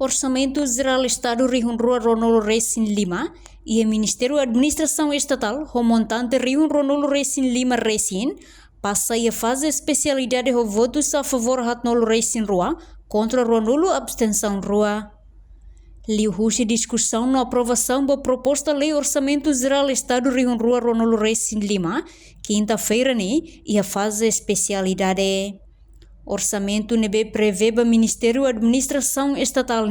Orçamento Geral Estado Rio Ronolo Recém Lima e o Ministério da Administração Estatal, o montante Rio Ronolo Recém Lima Recém, passa a fase especialidade de votos a favor Hatnolo Recém Rua, contra Ronolo abstenção Rua. Liu Husi discussão na aprovação da proposta Lei Orçamento Geral Estado Rio Ronolo Recém Lima, quinta-feira, e a fase especialidade. Orçamento nebe prevê o Ministério da Administração Estatal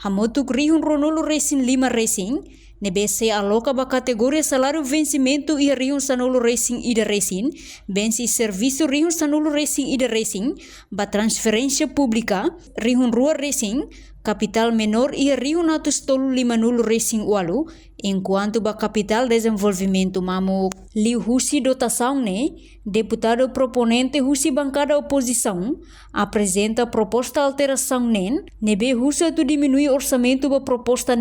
hamotuk Rio Ronolo Recém Lima Recém, nebe se aloca a categoria salário vencimento e Rio Sanolo Recém Ida Recém, benci serviço Rio Sanolo Recém Ida Recém, ba transferência pública Rio Rua Recém, capital menor e Rio Natus Tolu Limanulu Recém Ualu, enquanto ba capital desenvolvimento mamuk. Liu Husi dotação deputado proponente Husi bancada oposição, apresenta proposta alteração nebe Husi tu diminui orçamento ba proposta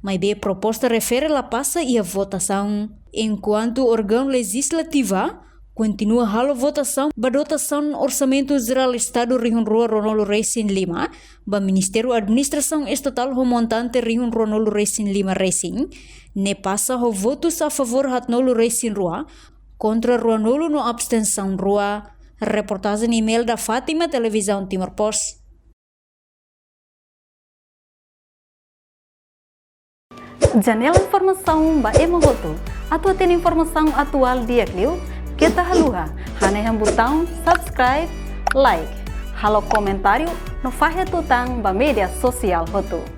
mas be proposta refere la passa e a votação. Enquanto órgão legislativa continua halo votação ba dotação orçamento geral Estado Rio Ronolo Recém Lima, ba Ministério da Administração Estatal o montante Rio Ronolo Recém Lima Recém, ne passa o votos a favor Hatnolo Recém Rua, contra Ronolo no abstenção Rua. Reportagem email da Fátima, Televisão Timor Post. Janela informação ba emogoto, atua tem informação atual dia Clio, kita haluha, hane botão subscribe, like, halo comentário, no fahe tutang ba media sosial hotu.